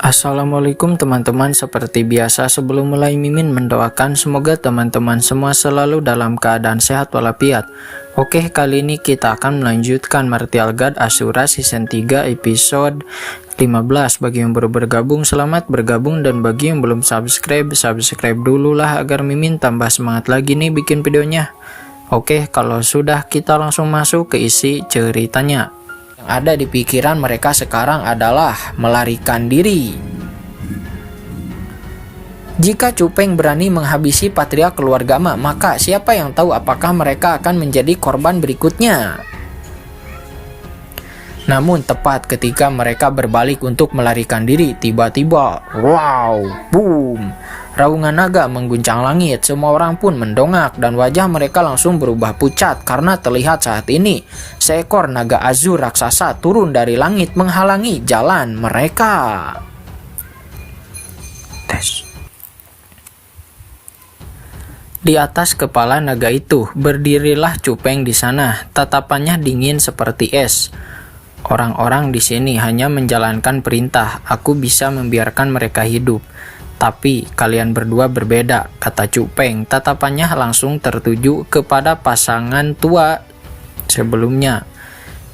Assalamualaikum teman-teman, seperti biasa sebelum mulai Mimin mendoakan semoga teman-teman semua selalu dalam keadaan sehat walafiat. Oke, kali ini kita akan melanjutkan Martial God Asura Season 3 episode 15. Bagi yang baru bergabung, selamat bergabung, dan bagi yang belum subscribe dulu lah agar Mimin tambah semangat lagi nih bikin videonya. Oke, kalau sudah kita langsung masuk ke isi ceritanya. Yang ada di pikiran mereka sekarang adalah melarikan diri. Jika Cupeng berani menghabisi patria keluarga Ma, maka siapa yang tahu apakah mereka akan menjadi korban berikutnya. Namun tepat ketika mereka berbalik untuk melarikan diri, tiba-tiba, wow, boom, raungan naga mengguncang langit. Semua orang pun mendongak dan wajah mereka langsung berubah pucat karena terlihat saat ini seekor naga azur raksasa turun dari langit menghalangi jalan mereka. Di atas kepala naga itu berdirilah Cupeng di sana, tatapannya dingin seperti es. Orang-orang di sini hanya menjalankan perintah. Aku bisa membiarkan mereka hidup. Tapi kalian berdua berbeda, kata Cupeng. Tatapannya langsung tertuju kepada pasangan tua sebelumnya.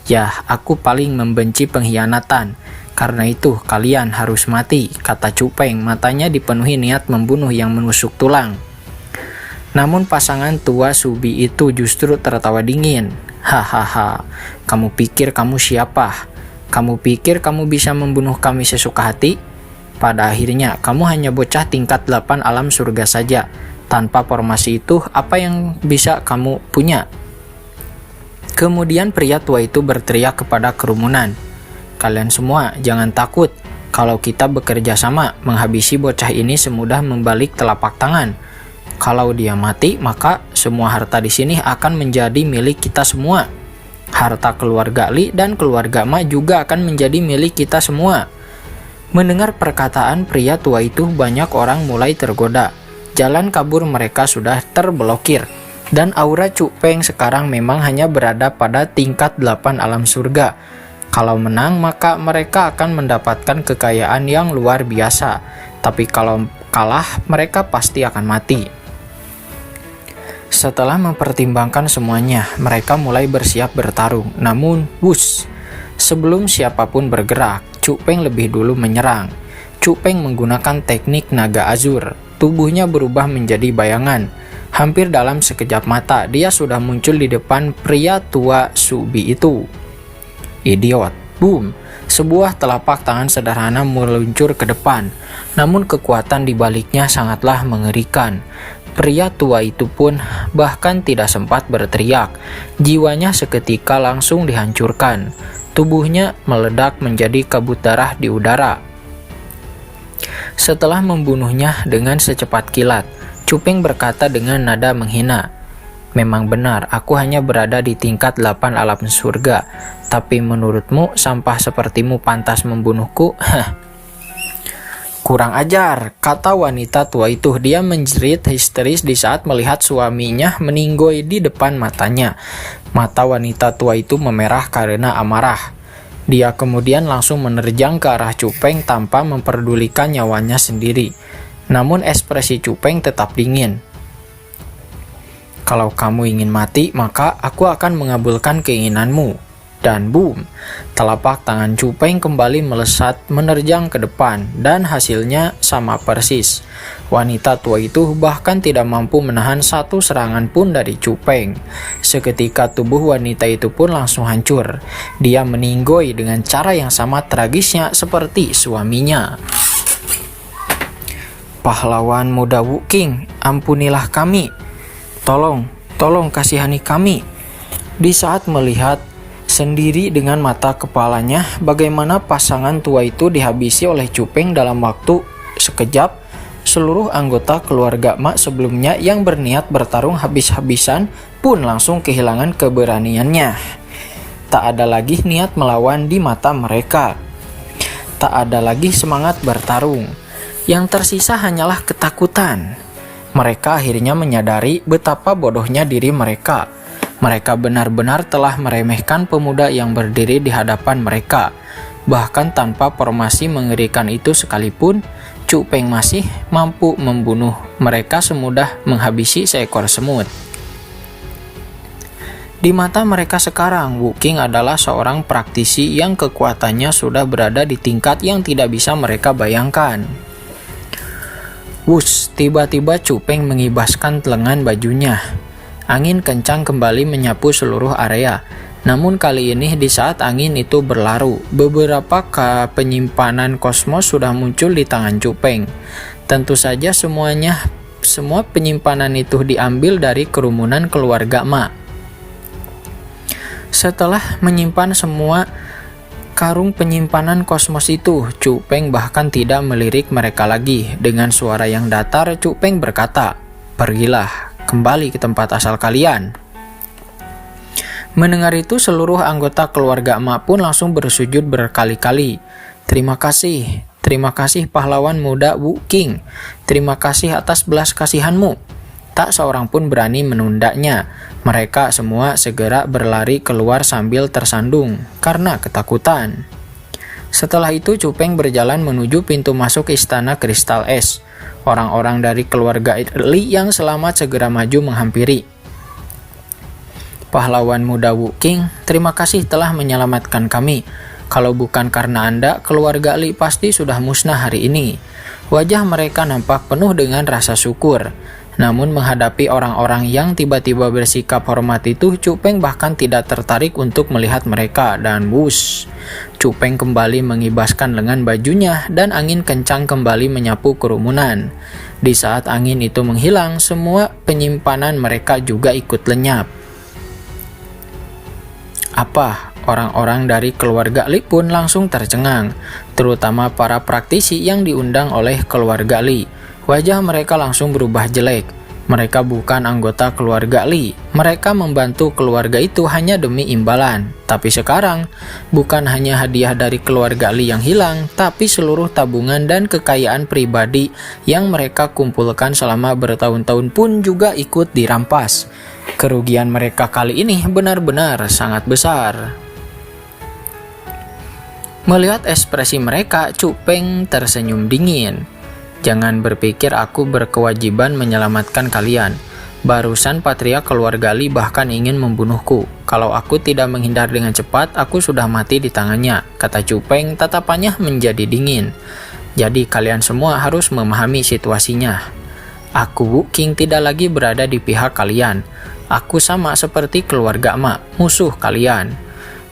Ya, aku paling membenci pengkhianatan. Karena itu kalian harus mati, kata Cupeng. Matanya dipenuhi niat membunuh yang menusuk tulang. Namun pasangan tua Subi itu justru tertawa dingin. Hahaha, kamu pikir kamu siapa? Kamu pikir kamu bisa membunuh kami sesuka hati? Pada akhirnya, kamu hanya bocah tingkat 8 alam surga saja. Tanpa formasi itu, apa yang bisa kamu punya? Kemudian pria tua itu berteriak kepada kerumunan. Kalian semua jangan takut. Kalau kita bekerja sama, menghabisi bocah ini semudah membalik telapak tangan. Kalau dia mati, maka semua harta di sini akan menjadi milik kita semua. Harta keluarga Li dan keluarga Ma juga akan menjadi milik kita semua. Mendengar perkataan pria tua itu, banyak orang mulai tergoda. Jalan kabur mereka sudah terblokir. Dan aura Cupeng sekarang memang hanya berada pada tingkat 8 alam surga. Kalau menang, maka mereka akan mendapatkan kekayaan yang luar biasa. Tapi kalau kalah, mereka pasti akan mati. Setelah mempertimbangkan semuanya, mereka mulai bersiap bertarung. Namun, sebelum siapapun bergerak, Cupeng lebih dulu menyerang. Cupeng menggunakan teknik naga azur. Tubuhnya berubah menjadi bayangan. Hampir dalam sekejap mata, dia sudah muncul di depan pria tua Subi itu. Idiot, boom! Sebuah telapak tangan sederhana meluncur ke depan. Namun kekuatan di baliknya sangatlah mengerikan. Pria tua itu pun bahkan tidak sempat berteriak. Jiwanya seketika langsung dihancurkan. Tubuhnya meledak menjadi kabut darah di udara. Setelah membunuhnya dengan secepat kilat, Cupeng berkata dengan nada menghina, "Memang benar, aku hanya berada di tingkat 8 alam surga. Tapi menurutmu sampah sepertimu pantas membunuhku?" Kurang ajar, kata wanita tua itu. Dia menjerit histeris di saat melihat suaminya meninggoy di depan matanya. Mata wanita tua itu memerah karena amarah. Dia kemudian langsung menerjang ke arah Cupeng tanpa memperdulikan nyawanya sendiri. Namun ekspresi Cupeng tetap dingin. "Kalau kamu ingin mati, maka aku akan mengabulkan keinginanmu." Dan boom, telapak tangan Cupeng kembali melesat menerjang ke depan, dan hasilnya sama persis. Wanita tua itu bahkan tidak mampu menahan satu serangan pun dari Cupeng. Seketika tubuh wanita itu pun langsung hancur. Dia meninggoy dengan cara yang sama tragisnya seperti suaminya. "Pahlawan muda Wu King, ampunilah kami. Tolong kasihani kami." Di saat melihat sendiri dengan mata kepalanya bagaimana pasangan tua itu dihabisi oleh Cupeng dalam waktu sekejap, seluruh anggota keluarga Ma sebelumnya yang berniat bertarung habis-habisan pun langsung kehilangan keberaniannya. Tak ada lagi niat melawan di mata mereka. Tak ada lagi semangat bertarung. Yang tersisa hanyalah ketakutan. Mereka akhirnya menyadari betapa bodohnya diri mereka. Mereka benar-benar telah meremehkan pemuda yang berdiri di hadapan mereka. Bahkan tanpa formasi mengerikan itu sekalipun, Cupeng masih mampu membunuh mereka semudah menghabisi seekor semut. Di mata mereka sekarang, Wu Qing adalah seorang praktisi yang kekuatannya sudah berada di tingkat yang tidak bisa mereka bayangkan. Wush, tiba-tiba Cupeng mengibaskan lengan bajunya. Angin kencang kembali menyapu seluruh area. Namun kali ini di saat angin itu berlaru, beberapa penyimpanan kosmos sudah muncul di tangan Cupeng. Tentu saja semua penyimpanan itu diambil dari kerumunan keluarga Ma. Setelah menyimpan semua karung penyimpanan kosmos itu, Cupeng bahkan tidak melirik mereka lagi. Dengan suara yang datar, Cupeng berkata, "Pergilah, kembali ke tempat asal kalian." Mendengar itu, seluruh anggota keluarga emak pun langsung bersujud berkali-kali. Terima kasih pahlawan muda Wu Qing. Terima kasih atas belas kasihanmu." Tak seorang pun berani menundanya. Mereka semua segera berlari keluar sambil tersandung karena ketakutan. Setelah itu Cupeng berjalan menuju pintu masuk istana kristal es. Orang-orang dari keluarga Li yang selamat segera maju menghampiri. "Pahlawan muda Wu Qing, terima kasih telah menyelamatkan kami. Kalau bukan karena Anda, keluarga Li pasti sudah musnah hari ini." Wajah mereka nampak penuh dengan rasa syukur. Namun menghadapi orang-orang yang tiba-tiba bersikap hormat itu, Cupeng bahkan tidak tertarik untuk melihat mereka. Dan wush, Cupeng kembali mengibaskan lengan bajunya dan angin kencang kembali menyapu kerumunan. Di saat angin itu menghilang, semua penyimpanan mereka juga ikut lenyap. Orang-orang dari keluarga Li pun langsung tercengang, terutama para praktisi yang diundang oleh keluarga Li. Wajah mereka langsung berubah jelek. Mereka bukan anggota keluarga Li. Mereka membantu keluarga itu hanya demi imbalan. Tapi sekarang, bukan hanya hadiah dari keluarga Li yang hilang, tapi seluruh tabungan dan kekayaan pribadi yang mereka kumpulkan selama bertahun-tahun pun juga ikut dirampas. Kerugian mereka kali ini benar-benar sangat besar. Melihat ekspresi mereka, Cupeng tersenyum dingin. "Jangan berpikir aku berkewajiban menyelamatkan kalian. Barusan patria keluarga Li bahkan ingin membunuhku. Kalau aku tidak menghindar dengan cepat, aku sudah mati di tangannya," kata Cupeng, tatapannya menjadi dingin. "Jadi kalian semua harus memahami situasinya. Aku Wu Qing tidak lagi berada di pihak kalian. Aku sama seperti keluarga emak, musuh kalian."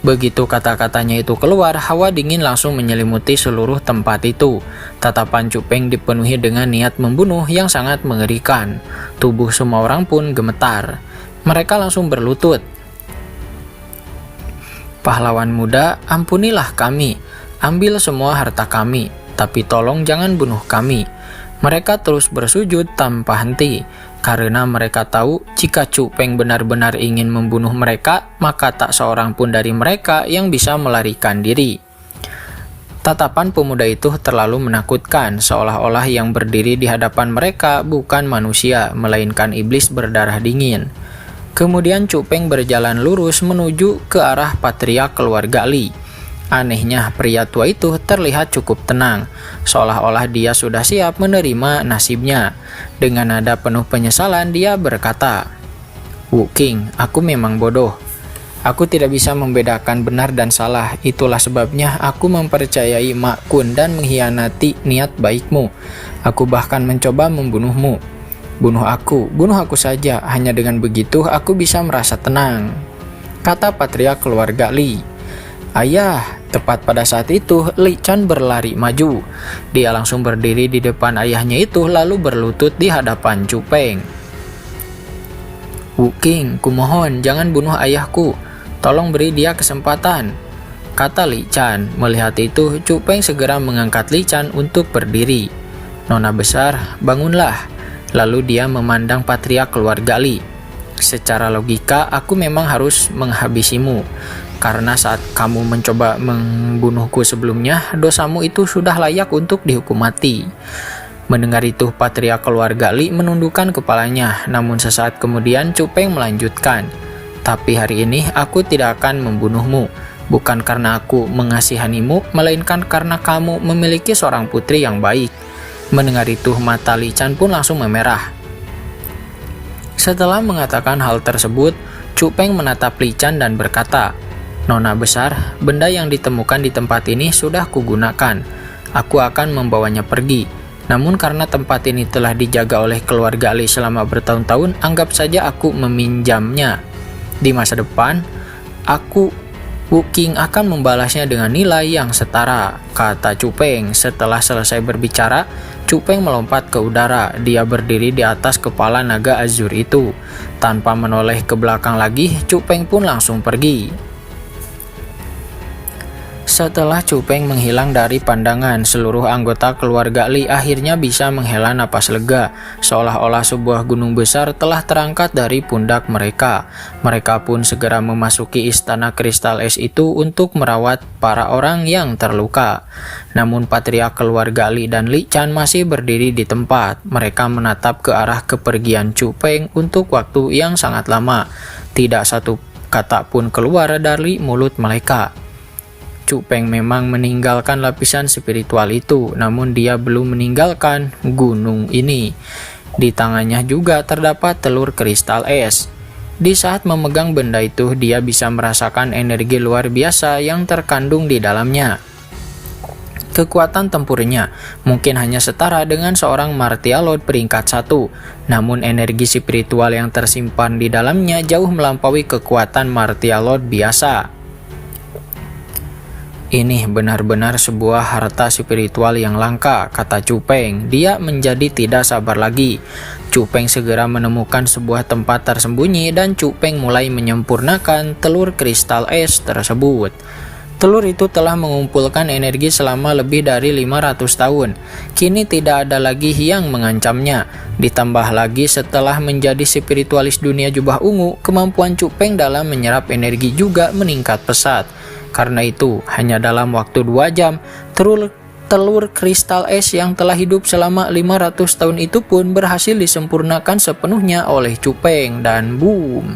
Begitu kata-katanya itu keluar, hawa dingin langsung menyelimuti seluruh tempat itu. Tatapan Cupeng dipenuhi dengan niat membunuh yang sangat mengerikan. Tubuh semua orang pun gemetar. Mereka langsung berlutut. "Pahlawan muda, ampunilah kami. Ambil semua harta kami. Tapi tolong jangan bunuh kami." Mereka terus bersujud tanpa henti. Karena mereka tahu jika Cupeng benar-benar ingin membunuh mereka, maka tak seorang pun dari mereka yang bisa melarikan diri. Tatapan pemuda itu terlalu menakutkan, seolah-olah yang berdiri di hadapan mereka bukan manusia, melainkan iblis berdarah dingin. Kemudian Cupeng berjalan lurus menuju ke arah patria keluarga Li. Anehnya, pria tua itu terlihat cukup tenang, seolah-olah dia sudah siap menerima nasibnya. Dengan nada penuh penyesalan, dia berkata, "Wu Qing, aku memang bodoh. Aku tidak bisa membedakan benar dan salah. Itulah sebabnya aku mempercayai Mak Kun dan mengkhianati niat baikmu. Aku bahkan mencoba membunuhmu. Bunuh aku saja. Hanya dengan begitu aku bisa merasa tenang," kata patria keluarga Li. "Ayah!" Tepat pada saat itu, Li Chan berlari maju. Dia langsung berdiri di depan ayahnya itu lalu berlutut di hadapan Cupeng. "Wu Qing, kumohon jangan bunuh ayahku. Tolong beri dia kesempatan," kata Li Chan. Melihat itu, Cupeng segera mengangkat Li Chan untuk berdiri. "Nona besar, bangunlah." Lalu dia memandang patria keluarga Li. "Secara logika, aku memang harus menghabisimu. Karena saat kamu mencoba membunuhku sebelumnya, dosamu itu sudah layak untuk dihukum mati." Mendengar itu, patria keluarga Li menundukkan kepalanya. Namun sesaat kemudian Cupeng melanjutkan, "Tapi hari ini aku tidak akan membunuhmu. Bukan karena aku mengasihanimu, melainkan karena kamu memiliki seorang putri yang baik." Mendengar itu, mata Li Chan pun langsung memerah. Setelah mengatakan hal tersebut, Chu Peng menatap Li Chan dan berkata, "Nona besar, benda yang ditemukan di tempat ini sudah kugunakan. Aku akan membawanya pergi. Namun karena tempat ini telah dijaga oleh keluarga Li selama bertahun-tahun, anggap saja aku meminjamnya. Di masa depan, Wu Qing akan membalasnya dengan nilai yang setara," kata Chu Peng. Setelah selesai berbicara, Chu Peng melompat ke udara. Dia berdiri di atas kepala naga azur itu. Tanpa menoleh ke belakang lagi, Chu Peng pun langsung pergi. Setelah Chu Peng menghilang dari pandangan, seluruh anggota keluarga Li akhirnya bisa menghela napas lega, seolah-olah sebuah gunung besar telah terangkat dari pundak mereka. Mereka pun segera memasuki istana kristal es itu untuk merawat para orang yang terluka. Namun patriark keluarga Li dan Li Chan masih berdiri di tempat. Mereka menatap ke arah kepergian Chu Peng untuk waktu yang sangat lama. Tidak satu kata pun keluar dari mulut mereka. Chu Peng memang meninggalkan lapisan spiritual itu, namun dia belum meninggalkan gunung ini. Di tangannya juga terdapat telur kristal es. Di saat memegang benda itu, dia bisa merasakan energi luar biasa yang terkandung di dalamnya. Kekuatan tempurnya mungkin hanya setara dengan seorang Martial Lord peringkat 1, namun energi spiritual yang tersimpan di dalamnya jauh melampaui kekuatan Martial Lord biasa. "Ini benar-benar sebuah harta spiritual yang langka," kata Chu Peng. Dia menjadi tidak sabar lagi. Chu Peng segera menemukan sebuah tempat tersembunyi dan Chu Peng mulai menyempurnakan telur kristal es tersebut. Telur itu telah mengumpulkan energi selama lebih dari 500 tahun. Kini tidak ada lagi yang mengancamnya. Ditambah lagi setelah menjadi spiritualis dunia jubah ungu, kemampuan Chu Peng dalam menyerap energi juga meningkat pesat. Karena itu, hanya dalam waktu 2 jam, telur kristal es yang telah hidup selama 500 tahun itu pun berhasil disempurnakan sepenuhnya oleh Chu Peng dan boom.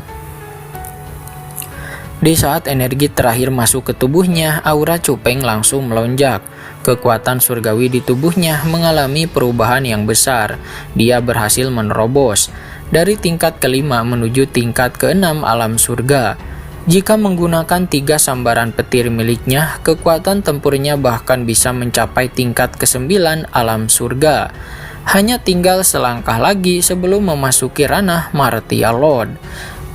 Di saat energi terakhir masuk ke tubuhnya, aura Chu Peng langsung melonjak. Kekuatan surgawi di tubuhnya mengalami perubahan yang besar. Dia berhasil menerobos dari tingkat ke-5 menuju tingkat ke-6 alam surga. Jika menggunakan 3 sambaran petir miliknya, kekuatan tempurnya bahkan bisa mencapai tingkat ke-9 alam surga. Hanya tinggal selangkah lagi sebelum memasuki ranah Martial Lord.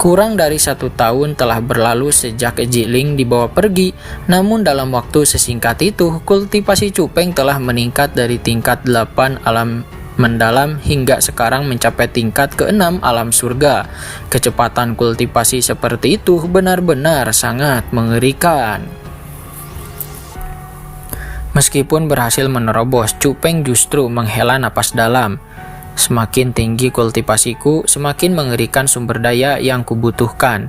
Kurang dari 1 tahun telah berlalu sejak Jiling dibawa pergi, namun dalam waktu sesingkat itu, kultivasi Chu Peng telah meningkat dari tingkat 8 alam mendalam hingga sekarang mencapai tingkat ke-6 alam surga. Kecepatan kultivasi seperti itu benar-benar sangat mengerikan. Meskipun berhasil menerobos, Chu Peng justru menghela napas dalam. "Semakin tinggi kultivasiku, semakin mengerikan sumber daya yang kubutuhkan.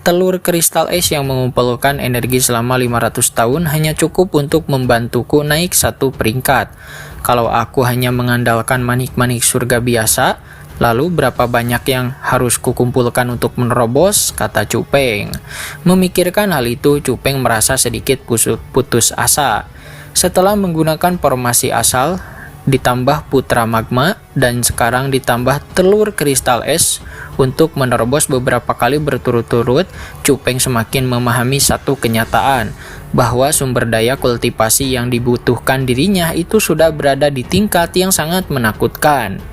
Telur kristal es yang mengumpulkan energi selama 500 tahun hanya cukup untuk membantuku naik 1 peringkat. Kalau aku hanya mengandalkan manik-manik surga biasa, lalu berapa banyak yang harus kukumpulkan untuk menerobos?" kata Chu Peng. Memikirkan hal itu, Chu Peng merasa sedikit putus asa. Setelah menggunakan formasi asal, ditambah putra magma, dan sekarang ditambah telur kristal es untuk menerobos beberapa kali berturut-turut, Chu Peng semakin memahami satu kenyataan, bahwa sumber daya kultivasi yang dibutuhkan dirinya itu sudah berada di tingkat yang sangat menakutkan.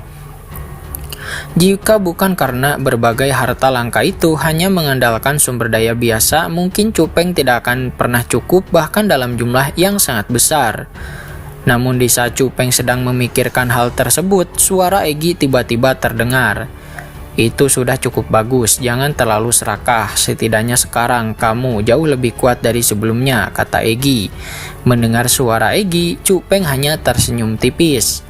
Jika bukan karena berbagai harta langka itu hanya mengandalkan sumber daya biasa, mungkin Chu Peng tidak akan pernah cukup bahkan dalam jumlah yang sangat besar. Namun di saat Chu Peng sedang memikirkan hal tersebut, suara Egi tiba-tiba terdengar. "Itu sudah cukup bagus, jangan terlalu serakah. Setidaknya sekarang kamu jauh lebih kuat dari sebelumnya," kata Egi. Mendengar suara Egi, Chu Peng hanya tersenyum tipis.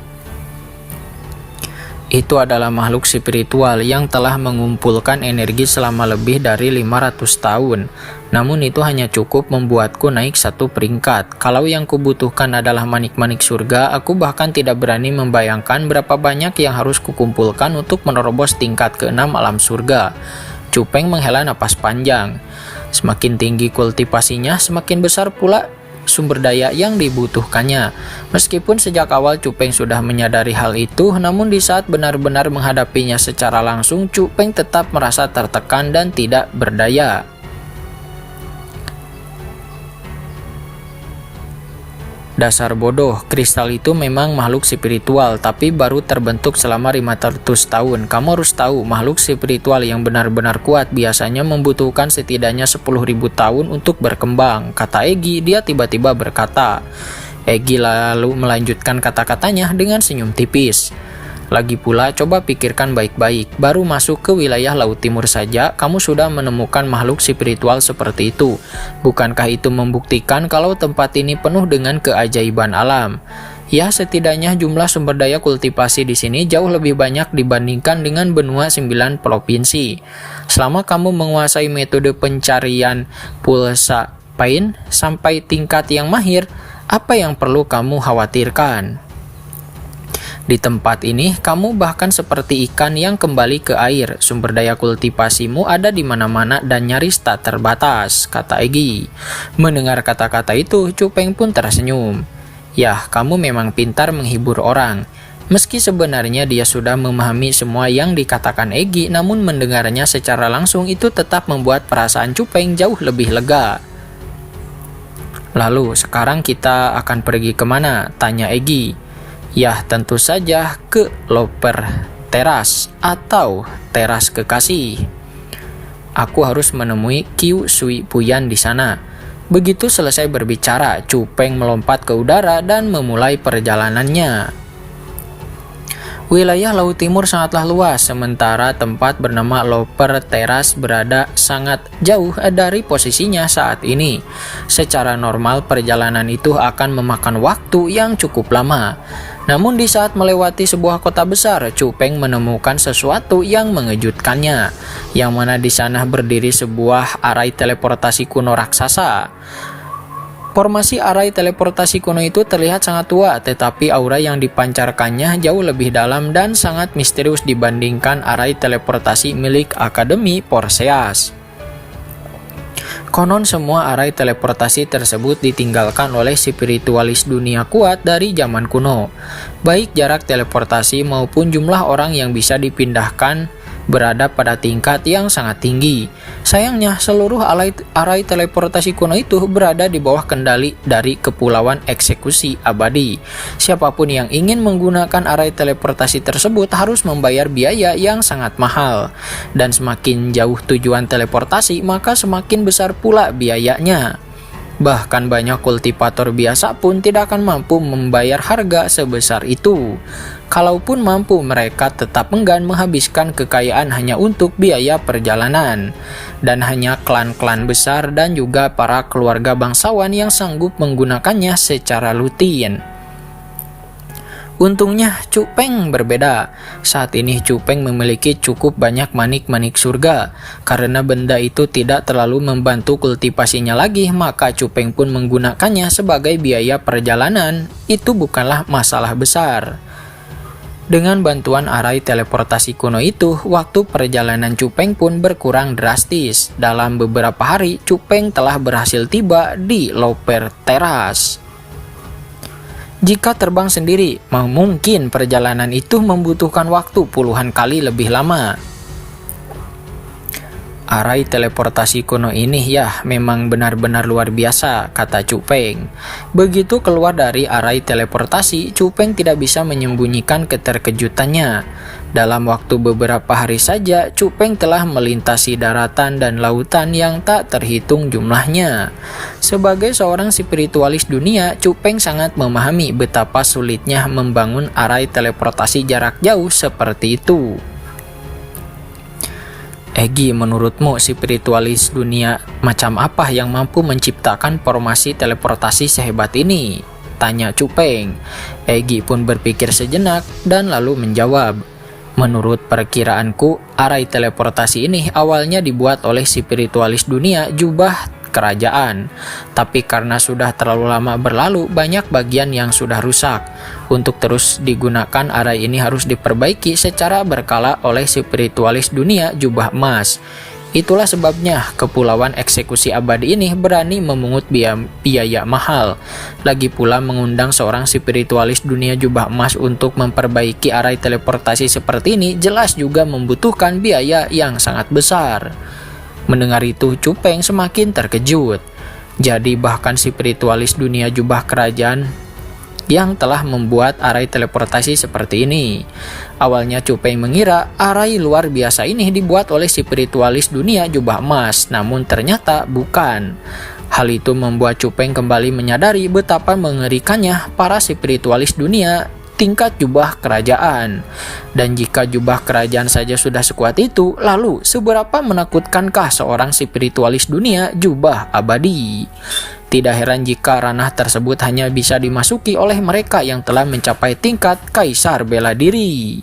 Itu adalah makhluk spiritual yang telah mengumpulkan energi selama lebih dari 500 tahun. Namun itu hanya cukup membuatku naik 1 peringkat. Kalau yang kubutuhkan adalah manik-manik surga, aku bahkan tidak berani membayangkan berapa banyak yang harus kukumpulkan untuk menerobos tingkat ke-6 alam surga. Chu Peng menghela napas panjang. Semakin tinggi kultivasinya, semakin besar pula sumber daya yang dibutuhkannya. Meskipun sejak awal Cupeng sudah menyadari hal itu, namun di saat benar-benar menghadapinya secara langsung, Cupeng tetap merasa tertekan dan tidak berdaya. Dasar bodoh, kristal itu memang makhluk spiritual, tapi baru terbentuk selama 500 tahun. Kamu harus tahu, makhluk spiritual yang benar-benar kuat biasanya membutuhkan setidaknya 10.000 tahun untuk berkembang, kata Egy. Dia tiba-tiba berkata. Egy lalu melanjutkan kata-katanya dengan senyum tipis. Lagi pula, coba pikirkan baik-baik. Baru masuk ke wilayah Laut Timur saja, kamu sudah menemukan makhluk spiritual seperti itu. Bukankah itu membuktikan kalau tempat ini penuh dengan keajaiban alam? Ya, setidaknya jumlah sumber daya kultivasi di sini jauh lebih banyak dibandingkan dengan benua 9 provinsi. Selama kamu menguasai metode pencarian pulsa pain sampai tingkat yang mahir, apa yang perlu kamu khawatirkan? Di tempat ini, kamu bahkan seperti ikan yang kembali ke air. Sumber daya kultivasimu ada di mana-mana dan nyaris tak terbatas, kata Egy. Mendengar kata-kata itu, Cupeng pun tersenyum. Yah, kamu memang pintar menghibur orang. Meski sebenarnya dia sudah memahami semua yang dikatakan Egy, namun mendengarnya secara langsung itu tetap membuat perasaan Cupeng jauh lebih lega. Lalu, sekarang kita akan pergi kemana? Tanya Egy. Ya, tentu saja ke Loper Teras atau Teras Kekasih. Aku harus menemui Qiu Sui Puyan di sana. Begitu selesai berbicara, Cupeng melompat ke udara dan memulai perjalanannya. Wilayah Laut Timur sangatlah luas, sementara tempat bernama Loper Teras berada sangat jauh dari posisinya saat ini. Secara normal, perjalanan itu akan memakan waktu yang cukup lama. Namun di saat melewati sebuah kota besar, Cupeng menemukan sesuatu yang mengejutkannya, yang mana di sana berdiri sebuah arai teleportasi kuno raksasa. Formasi arai teleportasi kuno itu terlihat sangat tua, tetapi aura yang dipancarkannya jauh lebih dalam dan sangat misterius dibandingkan arai teleportasi milik Akademi Perseus. Konon semua arai teleportasi tersebut ditinggalkan oleh spiritualis dunia kuat dari zaman kuno. Baik jarak teleportasi maupun jumlah orang yang bisa dipindahkan berada pada tingkat yang sangat tinggi. Sayangnya, seluruh arai teleportasi kuno itu berada di bawah kendali dari Kepulauan Eksekusi Abadi. Siapapun yang ingin menggunakan arai teleportasi tersebut harus membayar biaya yang sangat mahal. Dan semakin jauh tujuan teleportasi, maka semakin besar pula biayanya. Bahkan banyak kultivator biasa pun tidak akan mampu membayar harga sebesar itu. Kalaupun mampu, mereka tetap enggan menghabiskan kekayaan hanya untuk biaya perjalanan. Dan hanya klan-klan besar dan juga para keluarga bangsawan yang sanggup menggunakannya secara rutin. Untungnya Cupeng berbeda. Saat ini Cupeng memiliki cukup banyak manik-manik surga. Karena benda itu tidak terlalu membantu kultivasinya lagi, maka Cupeng pun menggunakannya sebagai biaya perjalanan. Itu bukanlah masalah besar. Dengan bantuan arai teleportasi kuno itu, waktu perjalanan Cupeng pun berkurang drastis. Dalam beberapa hari, Cupeng telah berhasil tiba di Loper Teras. Jika terbang sendiri, mungkin perjalanan itu membutuhkan waktu puluhan kali lebih lama. Arai teleportasi kuno ini ya memang benar-benar luar biasa, kata Cupeng. Begitu keluar dari arai teleportasi, Cupeng tidak bisa menyembunyikan keterkejutannya. Dalam waktu beberapa hari saja, Cupeng telah melintasi daratan dan lautan yang tak terhitung jumlahnya. Sebagai seorang spiritualis dunia, Cupeng sangat memahami betapa sulitnya membangun arai teleportasi jarak jauh seperti itu. Egy, menurutmu spiritualis dunia macam apa yang mampu menciptakan formasi teleportasi sehebat ini? Tanya Cupeng. Egy pun berpikir sejenak dan lalu menjawab. Menurut perkiraanku, arai teleportasi ini awalnya dibuat oleh spiritualis dunia jubah kerajaan. Tapi karena sudah terlalu lama berlalu, banyak bagian yang sudah rusak. Untuk terus digunakan, arai ini harus diperbaiki secara berkala oleh spiritualis dunia jubah emas. Itulah sebabnya kepulauan eksekusi abadi ini berani memungut biaya mahal. Lagi pula mengundang seorang spiritualis dunia jubah emas untuk memperbaiki arai teleportasi seperti ini jelas juga membutuhkan biaya yang sangat besar. Mendengar itu, Cupeng semakin terkejut. Jadi bahkan spiritualis dunia jubah kerajaan yang telah membuat arai teleportasi seperti ini. Awalnya Cupeng mengira arai luar biasa ini dibuat oleh spiritualis dunia jubah emas, namun ternyata bukan. Hal itu membuat Cupeng kembali menyadari betapa mengerikannya para spiritualis dunia tingkat jubah kerajaan. Dan jika jubah kerajaan saja sudah sekuat itu, lalu seberapa menakutkankah seorang spiritualis dunia jubah abadi? Tidak heran jika ranah tersebut hanya bisa dimasuki oleh mereka yang telah mencapai tingkat kaisar bela diri.